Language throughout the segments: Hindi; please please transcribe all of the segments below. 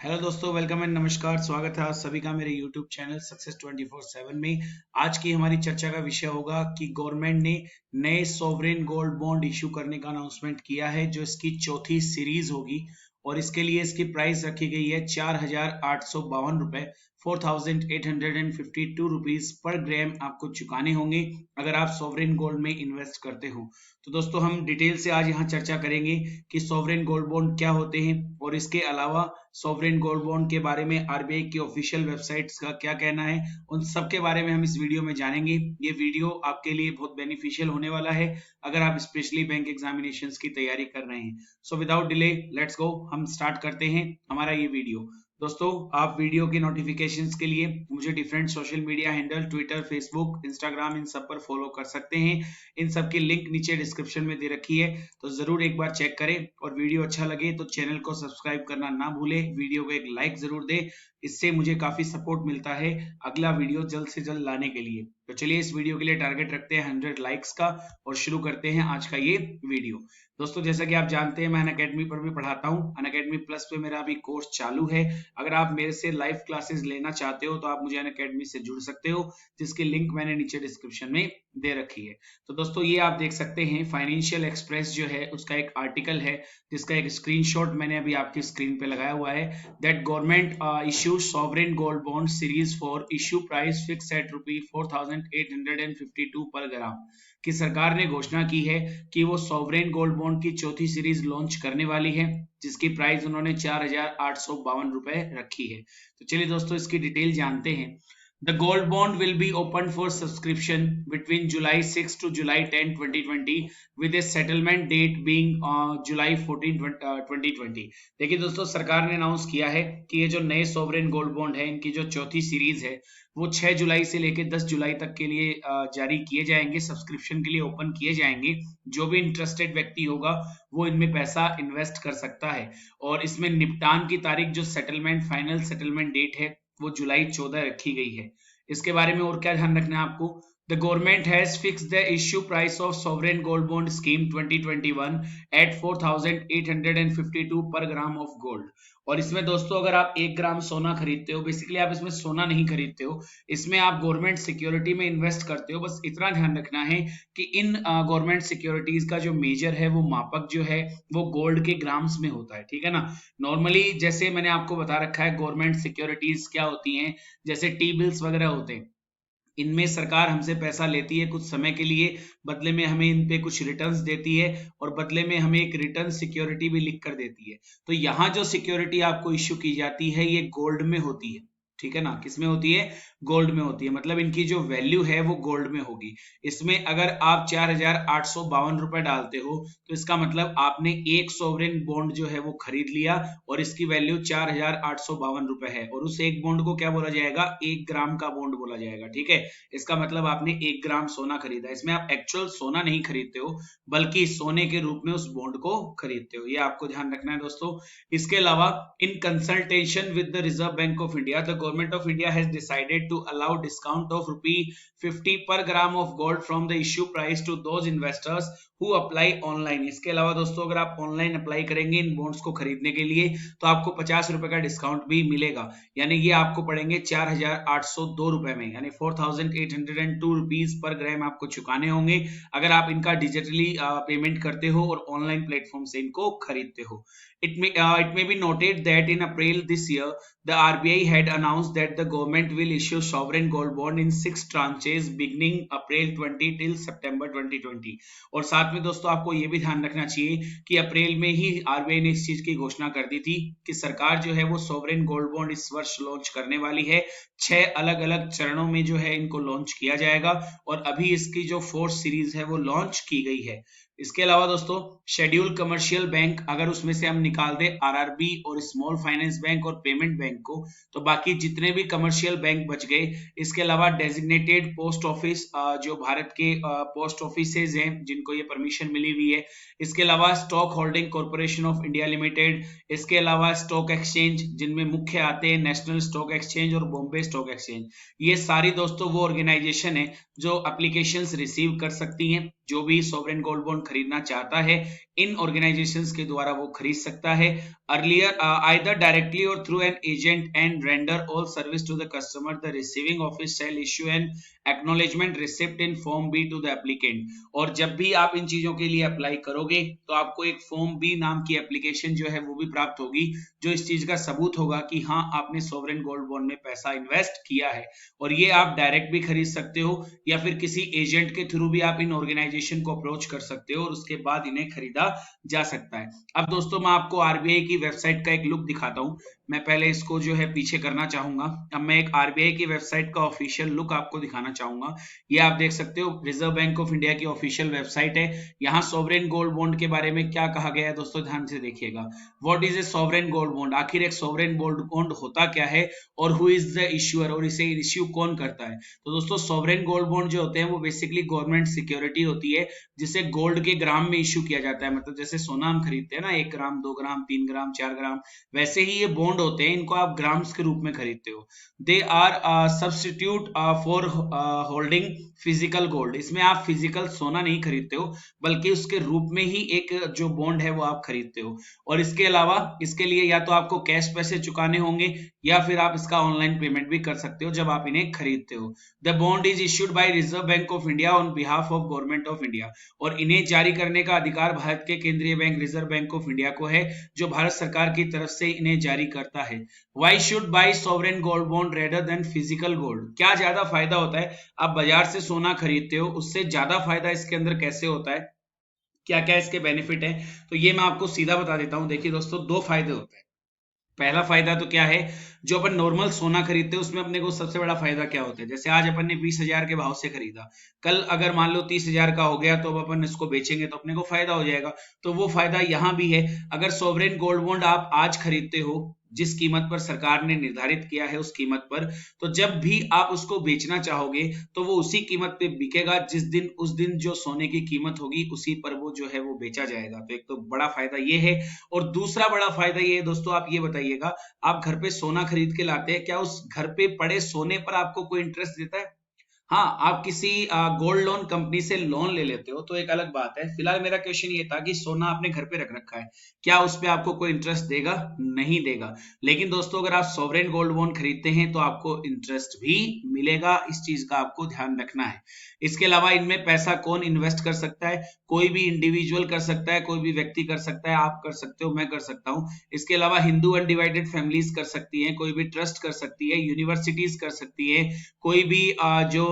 हेलो दोस्तों, वेलकम एंड नमस्कार। स्वागत है आप सभी का मेरे यूट्यूब चैनल सक्सेस 24/7 में। आज की हमारी चर्चा का विषय होगा कि गवर्नमेंट ने नए सॉवरेन गोल्ड बॉन्ड इशू करने का अनाउंसमेंट किया है, जो इसकी चौथी सीरीज होगी और इसके लिए इसकी प्राइस रखी गई है 4,852 रुपए, 4,852 रुपीज पर ग्राम आपको चुकाने होंगे अगर आप सॉवरेन गोल्ड में इन्वेस्ट करते हो। तो दोस्तों, हम डिटेल से आज यहाँ चर्चा करेंगे कि सॉवरेन गोल्ड बॉन्ड क्या होते हैं और इसके अलावा सॉवरेन गोल्ड बॉन्ड के बारे में आरबीआई की ऑफिशियल वेबसाइट्स का क्या कहना है, उन सब के बारे में हम इस वीडियो में जानेंगे। ये वीडियो आपके लिए बहुत बेनिफिशियल होने वाला है अगर आप स्पेशली बैंक एग्जामिनेशंस की तैयारी कर रहे हैं। So without delay let's go, हम स्टार्ट करते हैं हमारा ये वीडियो। दोस्तों, आप वीडियो की नोटिफिकेशंस के लिए मुझे different social media handle Twitter, Facebook, Instagram इन सब पर फॉलो कर सकते हैं। इन सब की लिंक नीचे डिस्क्रिप्शन में दे रखी है, तो जरूर एक बार चेक करें और वीडियो अच्छा लगे तो चैनल को सब्सक्राइब करना ना भूले, वीडियो को एक लाइक जरूर दे। इससे मुझे काफी सपोर्ट मिलता है अगला वीडियो जल्द से जल्द लाने के लिए। तो चलिए इस वीडियो के लिए टारगेट रखते हैं 100 लाइक्स का और शुरू करते हैं आज का ये वीडियो। दोस्तों, जैसा कि आप जानते हैं, मैं अनअकैडमी पर भी पढ़ाता हूँ। अनअकैडमी प्लस पे मेरा अभी कोर्स चालू है। अगर आप मेरे से लाइव क्लासेस लेना चाहते हो तो आप मुझे अनअकैडमी से जुड़ सकते हो, जिसकी लिंक मैंने नीचे डिस्क्रिप्शन में दे रखी है। तो दोस्तों, ये आप देख सकते हैं फाइनेंशियल एक्सप्रेस जो है उसका एक आर्टिकल है, जिसका एक स्क्रीनशॉट मैंने अभी आपकी स्क्रीन पे लगाया हुआ है। That government issue sovereign gold bond series for issue price fix eight ₹4,852 पर ग्राम। कि सरकार ने घोषणा की है कि वो सॉवरेन गोल्ड बॉन्ड की चौथी सीरीज लॉन्च करने वाली है, जिसकी प्राइस उन्होंने 4,852 रखी है। तो चलिए दोस्तों, इसकी डिटेल जानते हैं। The gold bond will be open for subscription between July 6 to July 10, 2020, with a settlement date being July 14, 2020। देखिए दोस्तों, सरकार ने अनाउंस किया है कि ये जो नए सॉवरेन गोल्ड बॉन्ड है, इनकी जो चौथी सीरीज है, वो 6 जुलाई से लेकर 10 जुलाई तक के लिए जारी किए जाएंगे, सब्सक्रिप्शन के लिए ओपन किए जाएंगे। जो भी इंटरेस्टेड व्यक्ति होगा वो इनमें पैसा इन्वेस्ट कर सकता है और इसमें निपटान की तारीख, जो सेटलमेंट फाइनल सेटलमेंट डेट है, वो जुलाई 14 रखी गई है। इसके बारे में और क्या ध्यान रखना है आपको। The government has fixed the issue price of sovereign gold bond scheme 2021 at 4,852 पर ग्राम ऑफ गोल्ड। और इसमें दोस्तों, अगर आप 1 ग्राम सोना खरीदते हो, बेसिकली आप इसमें सोना नहीं खरीदते हो, इसमें आप गवर्नमेंट सिक्योरिटी में इन्वेस्ट करते हो। बस इतना ध्यान रखना है कि इन गवर्नमेंट सिक्योरिटीज का जो मेजर है, वो मापक जो है, वो गोल्ड के ग्राम्स में होता है, ठीक है ना। नॉर्मली जैसे मैंने आपको बता रखा है, गवर्नमेंट सिक्योरिटीज क्या होती हैं, जैसे टी बिल्स वगैरह होते हैं, इनमें सरकार हमसे पैसा लेती है कुछ समय के लिए, बदले में हमें इन पे कुछ रिटर्न्स देती है और बदले में हमें एक रिटर्न सिक्योरिटी भी लिख कर देती है। तो यहाँ जो सिक्योरिटी आपको इश्यू की जाती है, ये गोल्ड में होती है, ठीक है ना। किसमें होती है? गोल्ड में होती है, मतलब इनकी जो वैल्यू है वो गोल्ड में होगी। इसमें अगर आप 4,852 रुपए डालते हो, तो इसका मतलब आपने एक सोवरेन बॉन्ड जो है वो खरीद लिया और इसकी वैल्यू 4,852 रुपए है। और उस एक बॉन्ड को क्या बोला जाएगा? 1 ग्राम का बॉन्ड बोला जाएगा, ठीक है। इसका मतलब आपने 1 ग्राम सोना खरीदा। इसमें आप एक्चुअल सोना नहीं खरीदते हो, बल्कि सोने के रूप में उस बॉन्ड को खरीदते हो। ये आपको ध्यान रखना है दोस्तों। इसके अलावा, in consultation with the reserve bank of India, the government of India has decided to allow discount of ₹50 per gram of gold from the issue price to those investors who apply online। इसके अलावा दोस्तों, अगर आप ऑनलाइन अप्लाई करेंगे इन बॉन्ड्स को खरीदने के लिए, तो आपको 50 रुपए का डिस्काउंट भी मिलेगा। यानी ये आपको पड़ेंगे 4,802 रुपए में, यानी 4,802 रुपीज पर ग्राम आपको चुकाने होंगे अगर आप इनका डिजिटली पेमेंट करते हो और ऑनलाइन प्लेटफॉर्म से इनको खरीदते हो। It may be noted that in April this year, the RBI had announced that the government will issue sovereign gold bond in 6 tranches beginning April 20 till September 2020। और साथ में दोस्तों, आपको ये भी ध्यान रखना चाहिए कि अप्रैल में ही आरबीआई ने इस चीज की घोषणा कर दी थी कि सरकार जो है वो सोवरेन गोल्ड बॉन्ड इस वर्ष लॉन्च करने वाली है। 6 अलग अलग चरणों में जो है इनको लॉन्च किया जाएगा और अभी इसकी जो 4th सीरीज है वो लॉन्च की गई है। इसके अलावा दोस्तों, शेड्यूल कमर्शियल बैंक, अगर उसमें से हम निकाल दें आरआरबी और स्मॉल फाइनेंस बैंक और पेमेंट बैंक को, तो बाकी जितने भी कमर्शियल बैंक बच गए। इसके अलावा डेजिग्नेटेड पोस्ट ऑफिस, जो भारत के पोस्ट ऑफिसेज हैं जिनको ये परमिशन मिली हुई है। इसके अलावा stock holding corporation of India limited. इसके अलावा स्टॉक एक्सचेंज, जिनमें मुख्य आते हैं नेशनल स्टॉक एक्सचेंज और बॉम्बे स्टॉक एक्सचेंज। ये सारी दोस्तों वो ऑर्गेनाइजेशन है जो एप्लीकेशंस रिसीव कर सकती हैं, जो भी सॉवरेन गोल्ड बॉन्ड खरीदना चाहता है इन ऑर्गेनाइजेशंस के द्वारा वो खरीद सकता है। Earlier either directly or through an agent and render all service to the customer, the receiving office shall issue an acknowledgement receipt in form B to the applicant. और जब भी आप इन चीजों के लिए अप्लाई करोगे तो आपको एक फॉर्म बी नाम की एप्लीकेशन जो है वो भी प्राप्त होगी, जो इस चीज का सबूत होगा कि हाँ आपने सॉवरेन गोल्ड बॉन्ड में पैसा इन्वेस्ट किया है। और ये आप डायरेक्ट भी खरीद सकते हो या फिर किसी एजेंट के थ्रू भी आप इन ऑर्गेनाइजेशन को अप्रोच कर सकते हो और उसके बाद इन्हें खरीदा जा सकता है। अब दोस्तों मैं आपको आरबीआई की वेबसाइट का एक लुक दिखाता हूं। मैं पहले इसको जो है पीछे करना चाहूंगा। अब मैं एक आरबीआई की वेबसाइट का ऑफिशियल लुक आपको दिखाना चाहूंगा। ये आप देख सकते हो रिजर्व बैंक ऑफ इंडिया की ऑफिशियल वेबसाइट है। यहाँ सॉवरेन गोल्ड बॉन्ड के बारे में क्या कहा गया है दोस्तों, ध्यान से देखिएगा। What is a sovereign gold bond, आखिर एक सॉवरेन गोल्ड बॉन्ड होता क्या है और हु इज द इश्यूअर, और इसे इश्यू कौन करता है। तो दोस्तों सॉवरेन गोल्ड बॉन्ड जो होते हैं वो बेसिकली गवर्नमेंट सिक्योरिटी होती है जिसे गोल्ड के ग्राम में इश्यू किया जाता है। मतलब जैसे सोना हम खरीदते हैं ना 1 ग्राम 2 ग्राम 3 ग्राम 4 ग्राम, वैसे ही ये बॉन्ड होते हैं, इनको आप ग्राम्स के रूप में खरीदते हो। They are substitute for holding physical gold, इसमें आप फिजिकल सोना नहीं खरीदते हो बल्कि उसके रूप में ही एक जो बॉन्ड है वो आप खरीदते हो। और इसके अलावा इसके लिए या तो आपको कैश पैसे चुकाने होंगे या फिर आप इसका ऑनलाइन पेमेंट भी कर सकते हो जब आप इन्हें खरीदते हो। The bond is issued by reserve bank of India on behalf of government of India, और इन्हें जारी करने का अधिकार भारत के केंद्रीय bank reserve bank of India को है, जो भारत सरकार की तरफ से इन्हें जारी करता है। Why should buy sovereign gold bond rather than physical gold? क्या ज्यादा फायदा होता है, आप बाजार से सोना खरीदते हो उससे ज्यादा फायदा इसके अंदर कैसे होता है, क्या क्या इसके बेनिफिट है, तो ये मैं आपको सीधा बता देता हूं। देखिए दोस्तों 2 फायदे होते हैं। पहला फायदा तो क्या है, जो अपन नॉर्मल सोना खरीदते हैं उसमें अपने को सबसे बड़ा फायदा क्या होता है, जैसे आज अपन ने 20,000 के भाव से खरीदा, कल अगर मान लो 30,000 का हो गया तो अब अपन इसको बेचेंगे तो अपने को फायदा हो जाएगा। तो वो फायदा यहाँ भी है। अगर सॉवरेन गोल्ड बॉन्ड आप आज खरीदते हो जिस कीमत पर सरकार ने निर्धारित किया है उस कीमत पर, तो जब भी आप उसको बेचना चाहोगे तो वो उसी कीमत पे बिकेगा जिस दिन उस दिन जो सोने की कीमत होगी उसी पर वो जो है वो बेचा जाएगा। तो एक तो बड़ा फायदा ये है। और दूसरा बड़ा फायदा ये है दोस्तों, आप ये बताइएगा, आप घर पे सोना खरीद के लाते हैं, क्या उस घर पे पड़े सोने पर आपको कोई इंटरेस्ट देता है? हाँ, आप किसी गोल्ड लोन कंपनी से लोन ले लेते हो तो एक अलग बात है। फिलहाल मेरा क्वेश्चन ये था कि सोना आपने घर पे रख रखा है, क्या उस पे आपको कोई इंटरेस्ट देगा? नहीं देगा। लेकिन दोस्तों अगर आप सॉवरेन गोल्ड बॉन्ड खरीदते हैं तो आपको इंटरेस्ट भी मिलेगा, इस चीज का आपको ध्यान रखना है। इसके अलावा इनमें पैसा कौन इन्वेस्ट कर सकता है? कोई भी इंडिविजुअल कर सकता है, कोई भी व्यक्ति कर सकता है, आप कर सकते हो, मैं कर सकता हूँ। इसके अलावा हिंदू अनडिवाइडेड फैमिलीज कर सकती है, कोई भी ट्रस्ट कर सकती है, यूनिवर्सिटीज कर सकती है, कोई भी जो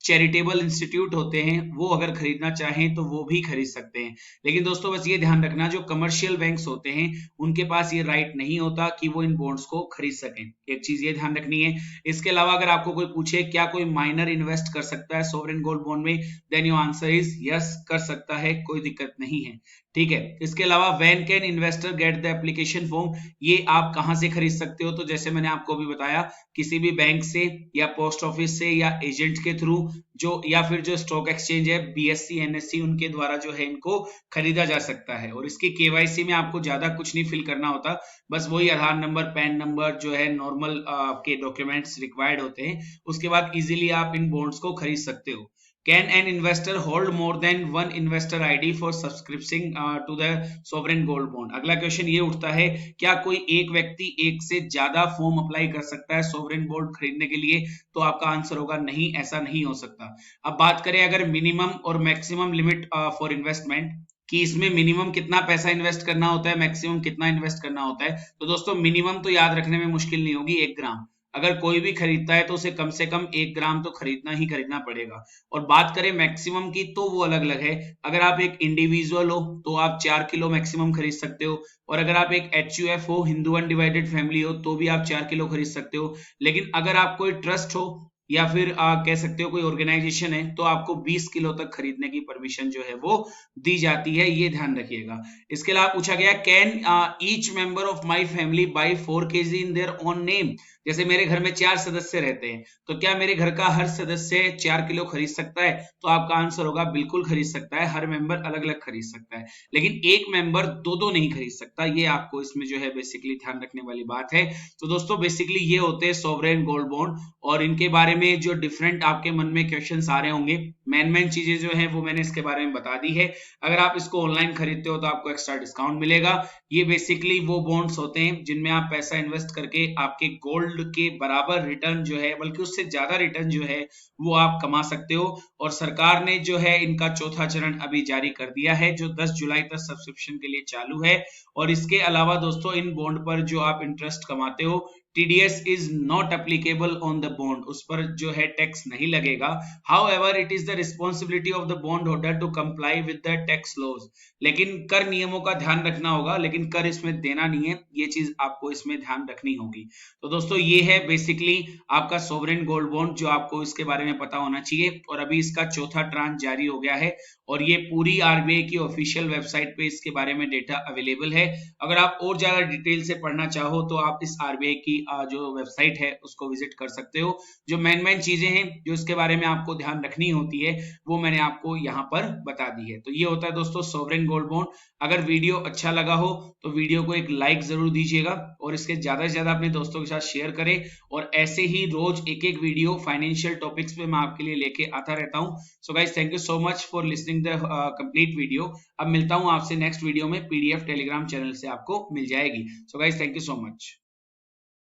चैरिटेबल इंस्टीट्यूट होते हैं वो अगर खरीदना चाहें तो वो भी खरीद सकते हैं। लेकिन दोस्तों बस ये ध्यान रखना, जो कमर्शियल बैंक्स होते हैं उनके पास ये राइट नहीं होता कि वो इन बॉन्ड्स को खरीद सकें, एक चीज ये ध्यान रखनी है। इसके अलावा अगर आपको कोई पूछे क्या कोई माइनर इन्वेस्ट कर सकता है सॉवरेन गोल्ड बॉन्ड में, then your answer is yes, कर सकता है, कोई दिक्कत नहीं है। ठीक है। इसके अलावा when can investor get the application form, ये आप कहां से खरीद सकते हो? तो जैसे मैंने आपको अभी बताया, किसी भी बैंक से या पोस्ट ऑफिस से या एजेंट के थ्रू, जो या फिर जो स्टॉक एक्सचेंज है बीएससी एनएससी उनके द्वारा जो है इनको खरीदा जा सकता है। और इसकी केवाईसी में आपको ज्यादा कुछ नहीं फिल करना होता, बस वही आधार नंबर पैन नंबर जो है नॉर्मल आपके डॉक्यूमेंट्स रिक्वायर्ड होते हैं, उसके बाद इजीली आप इन बॉन्ड्स को खरीद सकते हो। Can an investor hold more than one investor ID for subscribing to the sovereign gold bond? अगला क्वेश्चन ये उठता है, क्या कोई एक व्यक्ति एक से ज्यादा फॉर्म अप्लाई कर सकता है सोवरेन गोल्ड खरीदने के लिए? तो आपका आंसर होगा नहीं, ऐसा नहीं हो सकता। अब बात करें अगर मिनिमम और मैक्सिमम लिमिट फॉर इन्वेस्टमेंट, कि इसमें मिनिमम कितना पैसा इन्वेस्ट करना होता है, मैक्सिमम कितना इन्वेस्ट करना होता है, तो दोस्तों मिनिमम तो याद रखने में मुश्किल नहीं होगी, 1 ग्राम। अगर कोई भी खरीदता है तो उसे कम से कम 1 ग्राम तो खरीदना ही खरीदना पड़ेगा। और बात करें मैक्सिमम की तो वो अलग अलग है। अगर आप एक इंडिविजुअल हो तो आप 4 किलो मैक्सिमम खरीद सकते हो, और अगर आप एक HUF हो, हिंदू अनडिवाइडेड फैमिली हो, तो भी आप 4 किलो खरीद सकते हो। लेकिन अगर आप कोई ट्रस्ट हो या फिर कह सकते हो कोई ऑर्गेनाइजेशन है, तो आपको 20 किलो तक खरीदने की परमिशन जो है वो दी जाती है, ये ध्यान रखिएगा। इसके अलावा पूछा गया, can each member of my family buy 4 kg in their own name? जैसे मेरे घर में 4 सदस्य रहते हैं, तो क्या मेरे घर का हर सदस्य 4 किलो खरीद सकता है? तो आपका आंसर होगा बिल्कुल खरीद सकता है, हर मेंबर अलग अलग खरीद सकता है, लेकिन एक मेंबर दो नहीं खरीद सकता। ये आपको इसमें जो है बेसिकली ध्यान रखने वाली बात है। तो दोस्तों बेसिकली ये होते हैं सॉवरेन गोल्ड बॉन्ड, और इनके बारे में जो डिफरेंट आपके मन में क्वेश्चंस आ रहे होंगे, मेन चीजें जो है वो मैंने इसके बारे में बता दी है। अगर आप इसको ऑनलाइन खरीदते हो तो आपको एक्स्ट्रा डिस्काउंट मिलेगा। ये बेसिकली वो बॉन्ड्स होते हैं जिनमें आप पैसा इन्वेस्ट करके आपके गोल्ड के बराबर रिटर्न जो है, बल्कि उससे ज्यादा रिटर्न जो है वो आप कमा सकते हो। और सरकार ने जो है इनका चौथा चरण अभी जारी कर दिया है, जो 10 जुलाई तक सब्सक्रिप्शन के लिए चालू है। और इसके अलावा दोस्तों इन बॉन्ड पर जो आप इंटरेस्ट कमाते हो, TDS is not applicable on the bond, उस पर जो है टैक्स नहीं लगेगा। However it is the responsibility of the bond holder to comply with the tax laws. लेकिन कर नियमों का ध्यान रखना होगा, लेकिन कर इसमें देना नहीं है, ये चीज आपको इसमें ध्यान रखनी होगी। तो दोस्तों ये है बेसिकली आपका सोवरेन गोल्ड बॉन्ड, जो आपको इसके बारे में पता होना चाहिए। और अभी इसका चौथा ट्रांच जारी हो गया है और ये पूरी RBI की ऑफिशियल वेबसाइट पे इसके बारे में डेटा अवेलेबल है। अगर आप और ज्यादा डिटेल से पढ़ना चाहो तो आप इस RBI की जो वेबसाइट है उसको विजिट कर सकते हो। जो मेन चीजें हैं जो इसके बारे में आपको ध्यान रखनी होती है वो मैंने आपको यहाँ पर बता दी है। तो ये होता है दोस्तों सोवरेन गोल्ड बॉन्ड। अगर वीडियो अच्छा लगा हो तो वीडियो को एक लाइक जरूर दीजिएगा और इसके ज्यादा से ज्यादा अपने दोस्तों के साथ शेयर करें। और ऐसे ही रोज एक एक वीडियो फाइनेंशियल टॉपिक्स पे मैं आपके लिए लेके आता रहता हूँ। So guys thank you so much for listening the complete video. अब मिलता हूँ आपसे नेक्स्ट वीडियो में, PDF टेलीग्राम चैनल से आपको मिल जाएगी। So guys thank you so much.